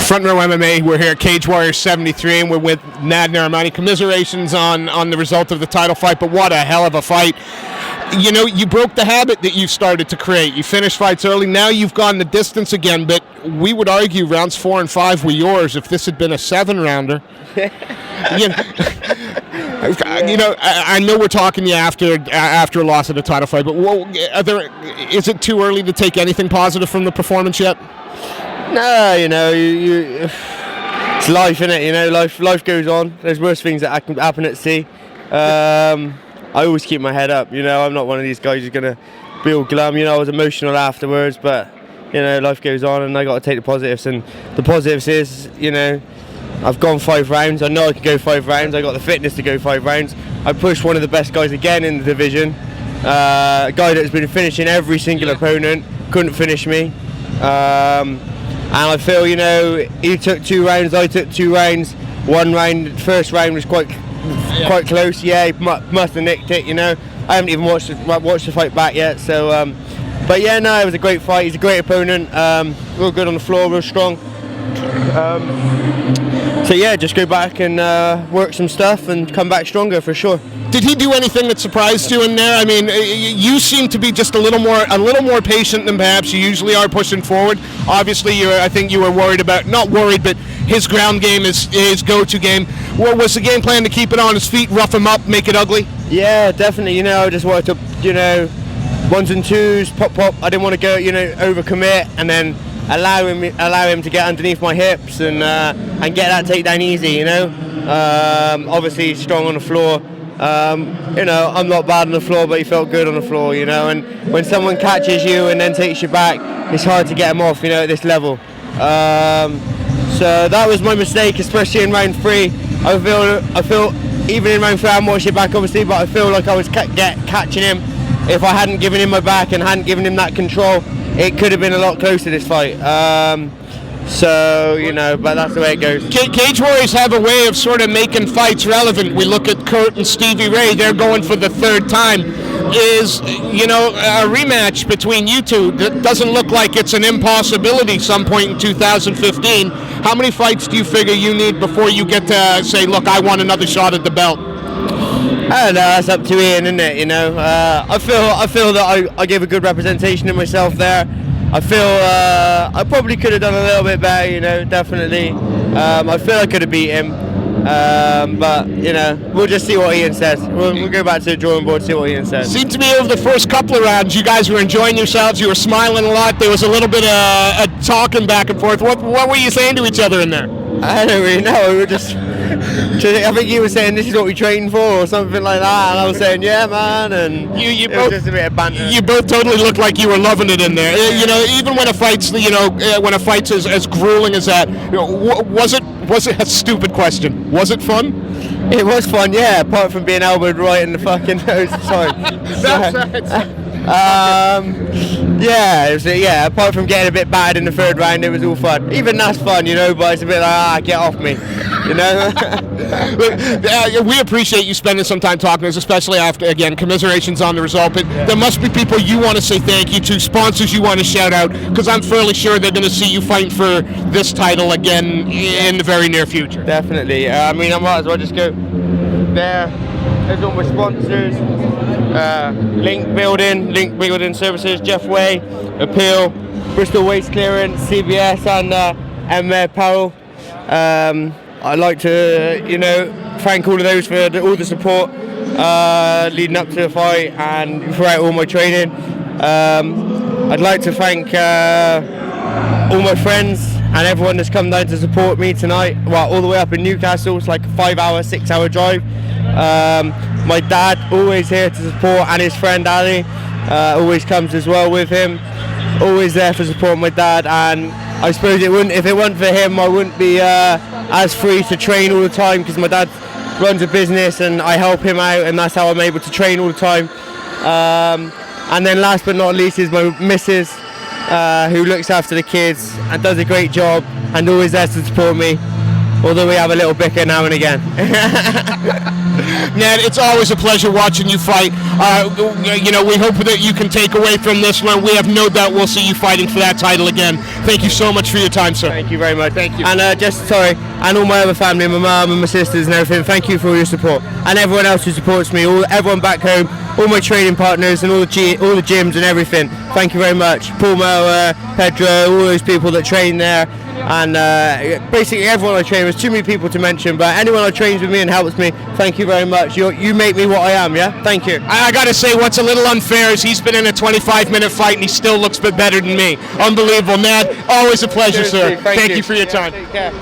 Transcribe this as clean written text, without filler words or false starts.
Front Row MMA, we're here at Cage Warriors 73, and we're with Nad Narimani. Commiserations on the result of the title fight, but what a hell of a fight. You know, you broke the habit that you started to create. You finished fights early. Now you've gone the distance again, but we would argue rounds 4 and 5 were yours if this had been a 7-rounder. You know, I know we're talking to you after a loss of the title fight, but is it too early to take anything positive from the performance yet? No, you know, it's life, innit? You know, life goes on. There's worse things that can happen at sea. I always keep my head up. You know, I'm not one of these guys who's gonna be all glum. You know, I was emotional afterwards, but you know, life goes on, and I got to take the positives. And the positives is, you know, I've gone 5 rounds. I know I can go 5 rounds. I got the fitness to go 5 rounds. I pushed one of the best guys again in the division. A guy that's been finishing every single opponent couldn't finish me. And I feel, you know, he took 2 rounds, I took 2 rounds. First round was quite close. Yeah, he must have nicked it, you know. I haven't even watched the fight back yet. So, but yeah, no, it was a great fight. He's a great opponent. Real good on the floor, real strong. So yeah, just go back and work some stuff and come back stronger for sure. Did he do anything that surprised you in there? I mean, you seem to be just a little more patient than perhaps you usually are pushing forward. Obviously, I think you were not worried, but his ground game is his go-to game. What was the game plan to keep it on his feet, rough him up, make it ugly? Yeah, definitely. You know, I just wanted to, you know, 1s and 2s, pop. I didn't want to go, you know, overcommit and then allow him to get underneath my hips and get that takedown easy. You know, obviously he's strong on the floor. You know, I'm not bad on the floor, but he felt good on the floor, you know, and when someone catches you and then takes you back, it's hard to get him off, you know, at this level. So that was my mistake, especially in round 3. I feel even in round 3, I'm watching it back obviously, but I feel like I was catching him. If I hadn't given him my back and hadn't given him that control, it could have been a lot closer, this fight. So, you know, but that's the way it goes. Cage Warriors have a way of sort of making fights relevant. We look at Kurt and Stevie Ray, they're going for the 3rd time. Is, you know, a rematch between you two that doesn't look like it's an impossibility some point in 2015. How many fights do you figure you need before you get to say, look, I want another shot at the belt? I don't know, that's up to Ian, isn't it? You know, I feel that I gave a good representation of myself there. I feel I probably could have done a little bit better, you know, definitely. I feel I could have beat him, but, you know, we'll just see what Ian says. We'll go back to the drawing board, see what Ian says. Seemed to me over the first couple of rounds, you guys were enjoying yourselves, you were smiling a lot, there was a little bit of talking back and forth. What were you saying to each other in there? I don't really know, we were just... I think you were saying this is what we trained for or something like that, and I was saying yeah man, and it was just a bit of banter. You both totally looked like you were loving it in there. You know, even when a fight's as grueling as that, you know, was it a stupid question? Was it fun? It was fun, yeah, apart from being elbowed right in the fucking nose. Sorry. Yeah, it was, yeah, apart from getting a bit battered in the 3rd round, it was all fun. Even that's fun, you know, but it's a bit like, get off me, you know. We appreciate you spending some time talking to us, especially after, again, commiserations on the result, but there must be people you want to say thank you to, sponsors you want to shout out, because I'm fairly sure they're going to see you fighting for this title again in the very near future. Definitely. I mean, I might as well just go there. There's all my sponsors. Link Building Services, Jeff Way, Appeal, Bristol Waste Clearance, CBS, and MMA Apparel. I'd like to, you know, thank all of those for all the support leading up to the fight and throughout all my training. I'd like to thank all my friends and everyone that's come down to support me tonight. Well, all the way up in Newcastle, it's like a 5-hour, 6-hour drive. My dad always here to support, and his friend Ali always comes as well with him. Always there for support my dad, and I suppose if it weren't for him, I wouldn't be as free to train all the time, because my dad runs a business and I help him out, and that's how I'm able to train all the time. And then last but not least is my missus, who looks after the kids and does a great job and always there to support me, although we have a little bicker now and again. Ned, it's always a pleasure watching you fight. You know, we hope that you can take away from this one. We have no doubt we'll see you fighting for that title again. Thank you so much for your time, sir. Thank you very much. Thank you. And and all my other family, my mum and my sisters and everything, thank you for all your support. And everyone else who supports me, everyone back home, all my training partners and all the gyms and everything. Thank you very much. Paul Mower, Pedro, all those people that train there. And basically everyone I train, there's too many people to mention, but anyone that trains with me and helps me, thank you very much. You make me what I am, yeah? Thank you. I gotta say, what's a little unfair is he's been in a 25-minute fight and he still looks a bit better than me. Unbelievable. Ned, always a pleasure, Seriously, sir. Thank you for your time. Take care.